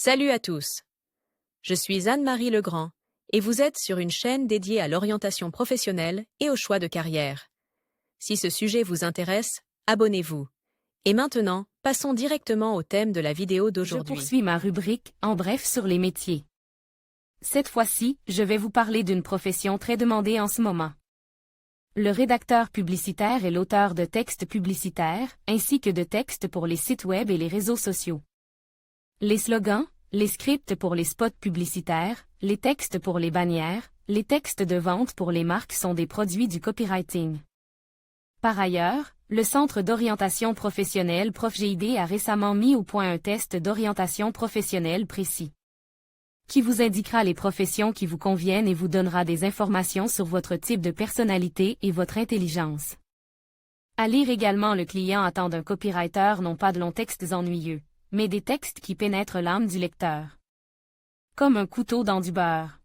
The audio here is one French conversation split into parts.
Salut à tous. Je suis Anne-Marie Legrand, et vous êtes sur une chaîne dédiée à l'orientation professionnelle et au choix de carrière. Si ce sujet vous intéresse, abonnez-vous. Et maintenant, passons directement au thème de la vidéo Je d'aujourd'hui. poursuis ma rubrique « En bref sur les métiers ». Cette fois-ci, je vais vous parler d'une profession très demandée en ce moment. Le rédacteur publicitaire est l'auteur de textes publicitaires, ainsi que de textes pour les sites web et les réseaux sociaux. Les slogans, les scripts pour les spots publicitaires, les textes pour les bannières, les textes de vente pour les marques sont des produits du copywriting. Par ailleurs, le Centre d'orientation professionnelle ProfGID a récemment mis au point un test d'orientation professionnelle précis, qui vous indiquera les professions qui vous conviennent et vous donnera des informations sur votre type de personnalité et votre intelligence. À lire également, le client attend d'un copywriter non pas de longs textes ennuyeux, mais des textes qui pénètrent l'âme du lecteur. Comme un couteau dans du beurre.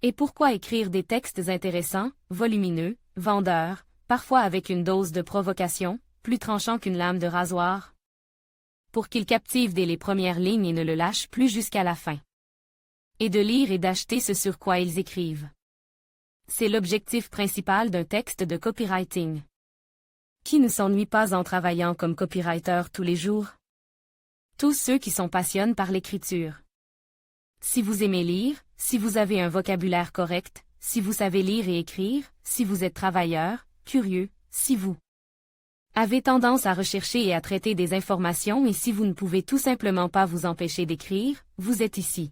Et pourquoi écrire des textes intéressants, volumineux, vendeurs, parfois avec une dose de provocation, plus tranchant qu'une lame de rasoir? Pour qu'ils captivent dès les premières lignes et ne le lâchent plus jusqu'à la fin. Et de lire et d'acheter ce sur quoi ils écrivent. C'est l'objectif principal d'un texte de copywriting. Qui ne s'ennuie pas en travaillant comme copywriter tous les jours? Tous ceux qui sont passionnés par l'écriture. Si vous aimez lire, si vous avez un vocabulaire correct, si vous savez lire et écrire, si vous êtes travailleur, curieux, si vous avez tendance à rechercher et à traiter des informations et si vous ne pouvez tout simplement pas vous empêcher d'écrire, vous êtes ici.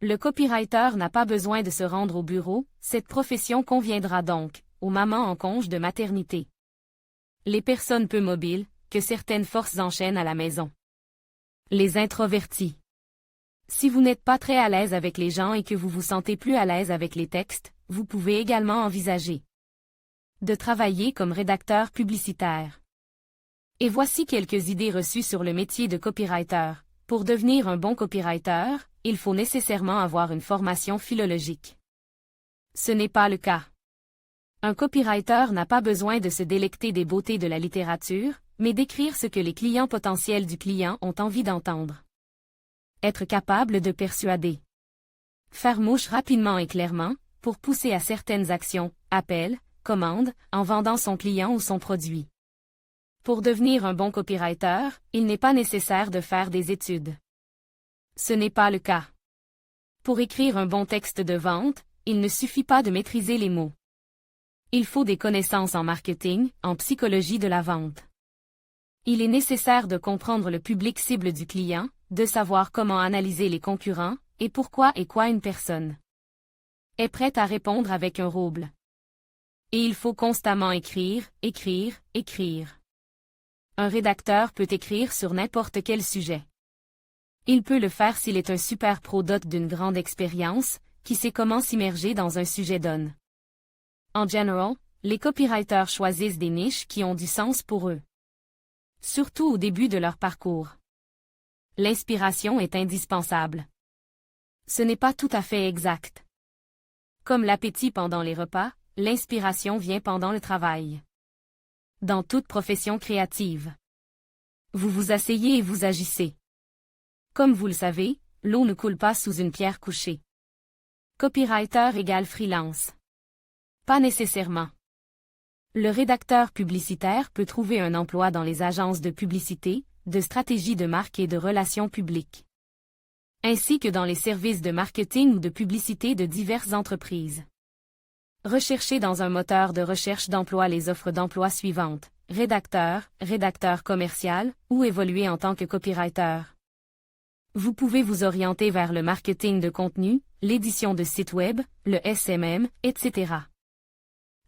Le copywriter n'a pas besoin de se rendre au bureau, cette profession conviendra donc aux mamans en congé de maternité. Les personnes peu mobiles, que certaines forces enchaînent à la maison. Les introvertis. Si vous n'êtes pas très à l'aise avec les gens et que vous vous sentez plus à l'aise avec les textes, vous pouvez également envisager de travailler comme rédacteur publicitaire. Et voici quelques idées reçues sur le métier de copywriter. Pour devenir un bon copywriter, il faut nécessairement avoir une formation philologique. Ce n'est pas le cas. Un copywriter n'a pas besoin de se délecter des beautés de la littérature, mais d'écrire ce que les clients potentiels du client ont envie d'entendre. Être capable de persuader. Faire mouche rapidement et clairement, pour pousser à certaines actions, appels, commandes, en vendant son client ou son produit. Pour devenir un bon copywriter, il n'est pas nécessaire de faire des études. Ce n'est pas le cas. Pour écrire un bon texte de vente, il ne suffit pas de maîtriser les mots. Il faut des connaissances en marketing, en psychologie de la vente. Il est nécessaire de comprendre le public cible du client, de savoir comment analyser les concurrents, et pourquoi et quoi une personne est prête à répondre avec un rouble. Et il faut constamment écrire, écrire, écrire. Un rédacteur peut écrire sur n'importe quel sujet. Il peut le faire s'il est un super pro doté d'une grande expérience, qui sait comment s'immerger dans un sujet donne. En général, les copywriters choisissent des niches qui ont du sens pour eux. Surtout au début de leur parcours. L'inspiration est indispensable. Ce n'est pas tout à fait exact. Comme l'appétit pendant les repas, l'inspiration vient pendant le travail. Dans toute profession créative. Vous vous asseyez et vous agissez. Comme vous le savez, l'eau ne coule pas sous une pierre couchée. Copywriter égale freelance. Pas nécessairement. Le rédacteur publicitaire peut trouver un emploi dans les agences de publicité, de stratégie de marque et de relations publiques. Ainsi que dans les services de marketing ou de publicité de diverses entreprises. Recherchez dans un moteur de recherche d'emploi les offres d'emploi suivantes: rédacteur, rédacteur commercial, ou évoluer en tant que copywriter. Vous pouvez vous orienter vers le marketing de contenu, l'édition de sites web, le SMM, etc.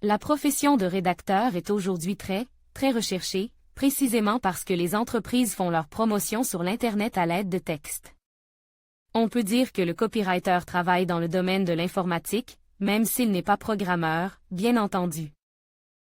La profession de rédacteur est aujourd'hui très recherchée, précisément parce que les entreprises font leur promotion sur l'Internet à l'aide de textes. On peut dire que le copywriter travaille dans le domaine de l'informatique, même s'il n'est pas programmeur, bien entendu.